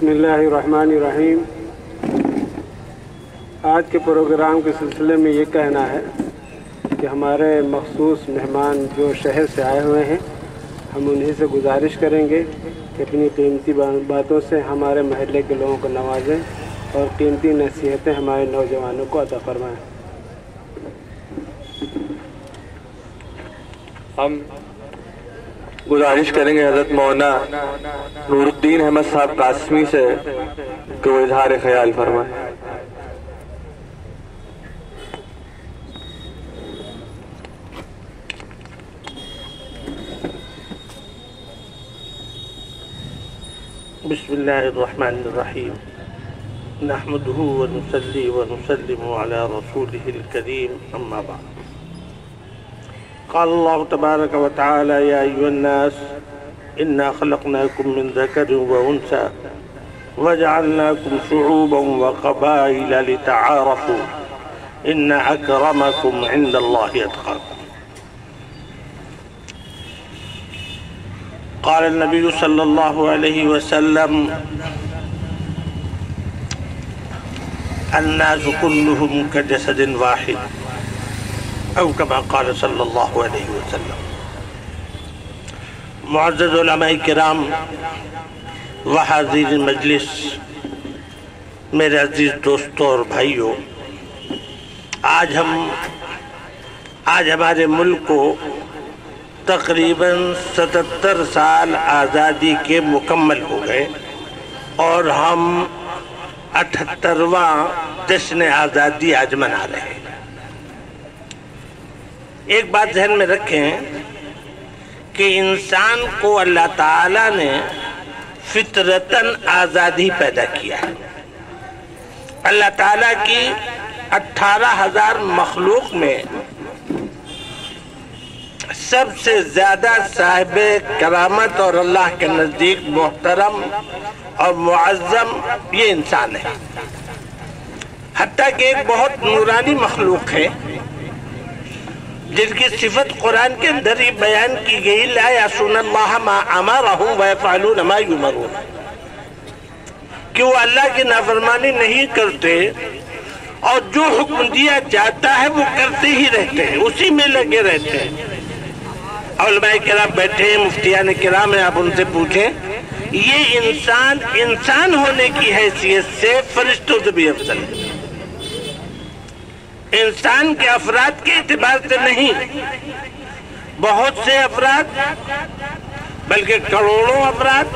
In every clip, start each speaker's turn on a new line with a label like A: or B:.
A: بسم اللہ الرحمن الرحیم۔ آج کے پروگرام کے سلسلے میں یہ کہنا ہے کہ ہمارے مخصوص مہمان جو شہر سے آئے ہوئے ہیں، ہم انہیں سے گزارش کریں گے کہ اپنی قیمتی باتوں سے ہمارے محلے کے لوگوں کو نوازیں اور قیمتی نصیحتیں ہمارے نوجوانوں کو عطا فرمائیں۔
B: ہم گزارش کریں گے حضرت مولانا نور الدین احمد صاحب قاسمی سے کہ وہ اظہار خیال فرمائیں۔
C: بسم اللہ الرحمن الرحیم، نحمده ونصلي ونسلم على رسوله الكريم، اما بعد۔ قال الله تبارك وتعالى: يا أيها الناس إنا خلقناكم من ذكر وأنثى وجعلناكم شعوبا وقبائل لتعارفوا إن أكرمكم عند الله أتقاكم۔ قال النبي صلى الله عليه وسلم: الناس كلهم كجسد واحد، او كما قال صلی اللہ علیہ وسلم۔ معزز علماء کرام و حاضر مجلس، میرے عزیز دوستوں اور بھائیوں، آج ہمارے ملک کو تقریباً 77 سال آزادی کے مکمل ہو گئے اور ہم 78واں جشن آزادی آج منا رہے ہیں۔ ایک بات ذہن میں رکھیں کہ انسان کو اللہ تعالیٰ نے فطرتاً آزادی پیدا کیا ہے۔ اللہ تعالیٰ کی 18,000 مخلوق میں سب سے زیادہ صاحب کرامت اور اللہ کے نزدیک محترم اور معظم یہ انسان ہے، حتیٰ کہ ایک بہت نورانی مخلوق ہے جن کی صفت قرآن کے اندر ہی بیان کی گئی: لا یعصون اللہ ما امرہم ویفعلون ما یؤمرون، کہ وہ اللہ کی نافرمانی نہیں کرتے اور جو حکم دیا جاتا ہے وہ کرتے ہی رہتے ہیں، اسی میں لگے رہتے ہیں۔ علماء کرام بیٹھے ہیں، مفتیان کرام ہیں، آپ ان سے پوچھیں، یہ انسان ہونے کی حیثیت سے فرشتوں سے بھی افضل ہے۔ انسان کے افراد کے اعتبار سے نہیں، بہت سے افراد بلکہ کروڑوں افراد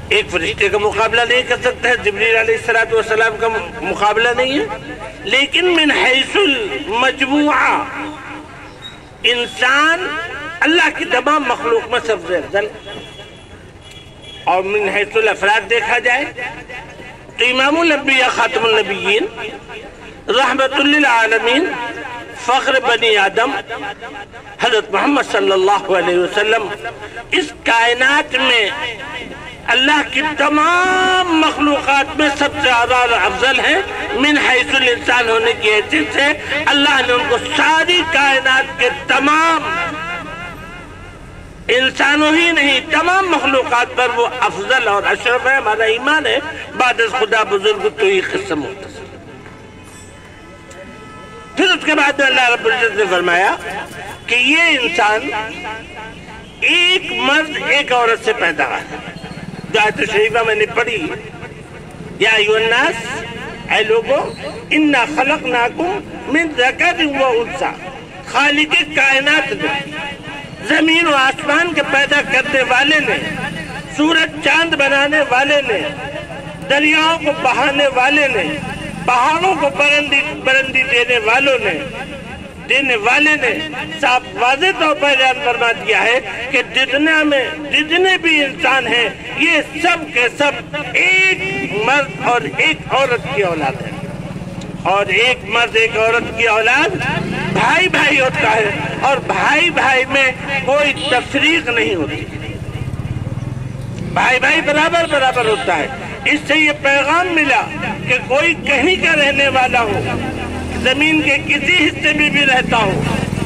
C: ایک فرشتے کا مقابلہ نہیں کر سکتا ہے، جبریل علیہ السلام کا مقابلہ نہیں ہے، لیکن من حیث المجموعہ انسان اللہ کی تمام مخلوق میں سب سے افضل ہے۔ اور من حیث الافراد دیکھا جائے تو امام الانبیاء خاتم النبیین، رحمت للعالمین، فخر بنی آدم حضرت محمد صلی اللہ علیہ وسلم اس کائنات میں اللہ کی تمام مخلوقات میں سب سے زیادہ افضل ہیں۔ من حیث الانسان ہونے کی حیثیت سے اللہ نے ان کو ساری کائنات کے تمام انسانوں ہی نہیں، تمام مخلوقات پر وہ افضل اور اشرف ہے۔ ہمارا ایمان ہے بعد از خدا بزرگ تو ہی قصہ مختصر۔ پھر اس کے بعد اللہ رب العزت نے فرمایا کہ یہ انسان ایک مرد ایک عورت سے پیدا ہوا ہے۔ جو آیت شریفہ میں نے پڑھی: یا ایھا الناس، اے لوگوں، انا خلقناکم من ذکر و انثی، خالق کائنات نے، زمین و آسمان کے پیدا کرنے والے نے، سورج چاند بنانے والے نے، دریاؤں کو بہانے والے نے، پہاڑوں کو برندی دینے والے نے صاحب واضح طور پر اعلان فرما دیا ہے کہ جتنے بھی انسان ہیں یہ سب کے سب ایک مرد اور ایک عورت کی اولاد ہے، اور ایک مرد ایک عورت کی اولاد بھائی بھائی ہوتا ہے، اور بھائی بھائی میں کوئی تفریق نہیں ہوتی، بھائی بھائی برابر ہوتا ہے۔ اس سے یہ پیغام ملا کہ کوئی کہیں کا رہنے والا ہو، زمین کے کسی حصے میں بھی رہتا ہو،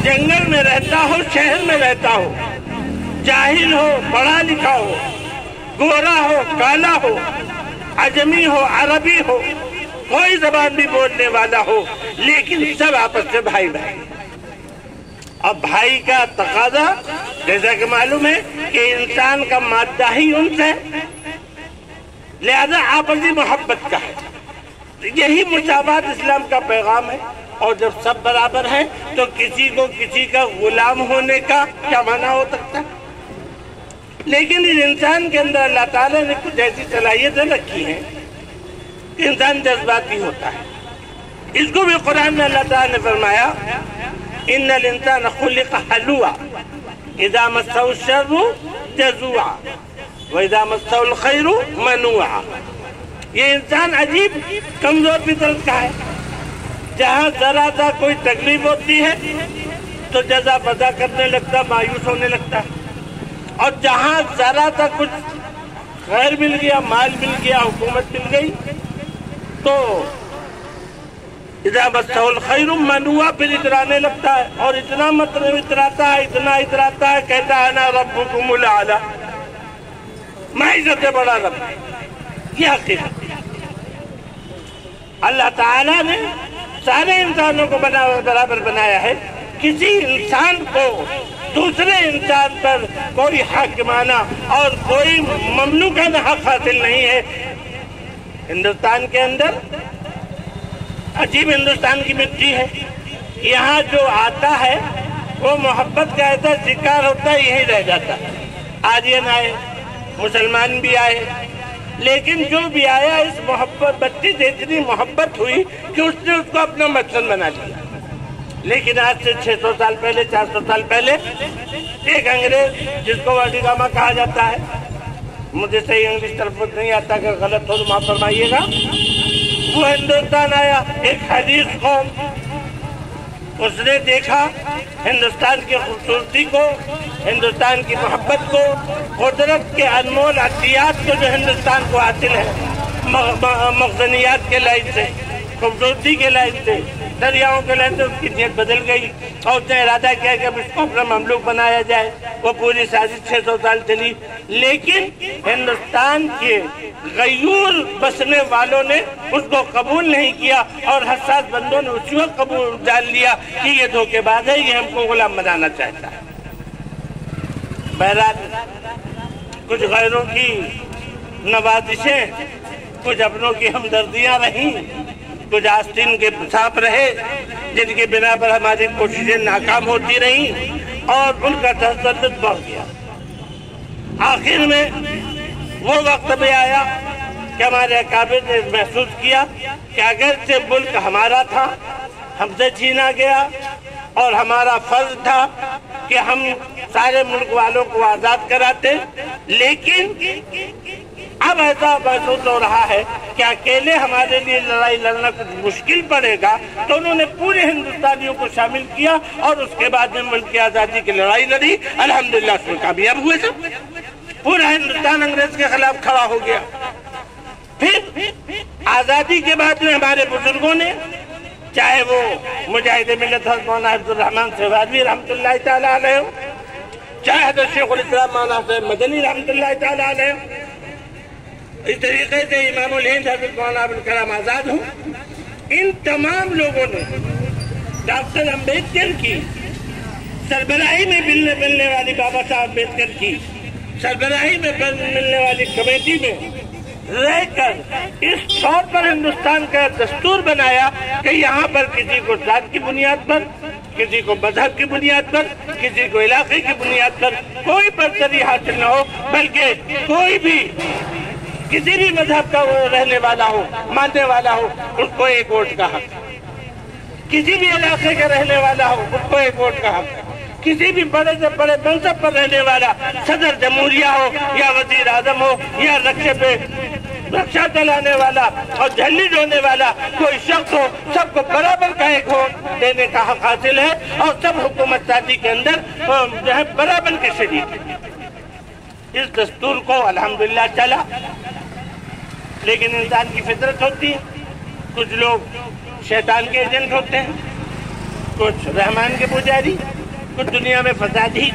C: جنگل میں رہتا ہو، شہر میں رہتا ہو، جاہل ہو، پڑھا لکھا ہو، گورا ہو کالا ہو، عجمی ہو عربی ہو، کوئی زبان بھی بولنے والا ہو، لیکن سب آپس میں بھائی بھائی۔ اب بھائی کا تقاضا جیسا کہ معلوم ہے کہ انسان کا مادہ ہی انس ہے، لہذا آپسی محبت کا ہے۔ یہی مساوات اسلام کا پیغام ہے، اور جب سب برابر ہیں تو کسی کو کسی کا غلام ہونے کا کیا معنی ہو سکتا ہے؟ لیکن اس انسان کے اندر اللہ تعالیٰ نے کچھ ایسی صلاحیتیں رکھی ہیں کہ انسان جذباتی ہوتا ہے۔ اس کو بھی قرآن میں اللہ تعالیٰ نے فرمایا ان الانسان خلق ہلوعا اذا مسہ الشر جزوعا واذا مسہ الخیر منوعا۔ یہ انسان عجیب کمزور فطرت کا ہے، جہاں ذرا سا کوئی تکلیف ہوتی ہے تو جزا فضا کرنے لگتا، مایوس ہونے لگتا ہے، اور جہاں ذرا سا کچھ خیر مل گیا، مال مل گیا، حکومت مل گئی تو اذا مسہ الخیر منوعا، پھر اترانے لگتا ہے، اور اتنا مطلب اتراتا ہے، اتنا اتراتا ہے، کہتا ہے انا ربکم الاعلی، میں ہی سب سے بڑا رب۔ یہ حقیقت اللہ تعالیٰ نے سارے انسانوں کو برابر بنایا ہے، کسی انسان کو دوسرے انسان پر کوئی حاکمانہ اور کوئی مملوکانہ حق حاصل نہیں ہے۔ ہندوستان کے اندر عجیب ہندوستان کی مٹی ہے، یہاں جو آتا ہے وہ محبت کا ایسا شکار ہوتا ہے، یہی رہ جاتا ہے۔ آرین آئے، مسلمان بھی آئے، لیکن جو بھی آیا اس محبت بچی سے اتنی محبت ہوئی کہ اس نے اس کو اپنا مسکن بنا لیا۔ لیکن آج سے 600 سال پہلے، 400 سال پہلے ایک انگریز جس کو واڈیگاما کہا جاتا ہے، مجھے صحیح انگلش تلفظ نہیں آتا، اگر غلط ہو تو معاف فرمائیے گا، وہ ہندوستان آیا، ایک حدیث قوم، اس نے دیکھا ہندوستان کی خوبصورتی کو، ہندوستان کی محبت کو، قدرت کے انمول عطیات کو جو ہندوستان کو حاصل ہے، مخزنیات کے لائن سے، خوبصورتی کے لائن سے، دریاؤں کے لائن سے، اس کی نیت بدل گئی اور اس نے ارادہ کیا کہ اب اس کو اپنا مملوک بنایا جائے۔ وہ پوری سازش 600 سال چلی، لیکن ہندوستان کے غیور بسنے والوں نے اس کو قبول نہیں کیا، اور حساس بندوں نے اسی وقت قبول جان لیا کہ یہ دھوکے باز ہے، یہ ہم کو غلام بنانا چاہتا ہے۔ بہرحال کچھ غیروں کی نوازشیں، کچھ اپنوں کی ہمدردیاں رہیں، کچھ آستین کے سانپ رہے جن کی بنا پر ہماری کوششیں ناکام ہوتی رہیں اور ان کا تسلط بڑھ گیا۔ آخر میں وہ وقت بھی آیا کہ ہمارے اکابر نے محسوس کیا کہ اگرچہ ملک ہمارا تھا، ہم سے چھینا گیا، اور ہمارا فرض تھا کہ ہم سارے ملک والوں کو آزاد کراتے، لیکن اب ایسا محسوس ہو رہا ہے کہ اکیلے ہمارے لیے لڑائی لڑنا کچھ مشکل پڑے گا، تو انہوں نے پورے ہندوستانیوں کو شامل کیا اور اس کے بعد میں ملک کی آزادی کی لڑائی لڑی۔ الحمدللہ اس میں کامیاب ہوئے سب، پورا ہندوستان انگریز کے خلاف کھڑا ہو گیا۔ پھر آزادی کے بعد میں ہمارے بزرگوں نے، چاہے وہ مجاہد ملت حضرت مولانا عبد الرحمن سہروردی رحمۃ اللہ تعالیٰ علیہ، چاہے حضرت شیخ الاسلام مولانا حسین مدنی رحمۃ اللہ تعالیٰ علیہ، اس طریقے سے امام الہند حضرت مولانا ابوالکلام آزاد ہوں، ان تمام لوگوں نے ڈاکٹر امبیڈکر کی سربراہی میں ملنے والی، بابا صاحب امبیڈکر کی سربراہی میں ملنے والی کمیٹی میں رہ کر اس طور پر ہندوستان کا دستور بنایا کہ یہاں پر کسی کو ذات کی بنیاد پر، کسی کو مذہب کی بنیاد پر، کسی کو علاقے کی بنیاد پر کوئی برتری حاصل نہ ہو، بلکہ کوئی بھی کسی بھی مذہب کا رہنے والا ہو، ماننے والا ہو، اس کو ایک ووٹ کا حق، کسی بھی علاقے کا رہنے والا ہو اس کو ایک ووٹ کا حق، کسی بھی بڑے سے بڑے منصب پر رہنے والا، صدر جمہوریہ ہو یا وزیر اعظم ہو یا رکشے پہ رکشہ چلانے والا اور جھلی ڈھونے والا کوئی شخص ہو، سب کو برابر کا ایک ووٹ دینے کا حق حاصل ہے، اور سب حکومت سازی کے اندر جو ہے برابر کے شریک ہیں۔ اس دستور کو الحمدللہ چلا، لیکن انسان کی فطرت ہوتی ہے، کچھ لوگ شیطان کے ایجنٹ ہوتے ہیں، کچھ رحمان کے پجاری، کچھ دنیا میں فساد ہی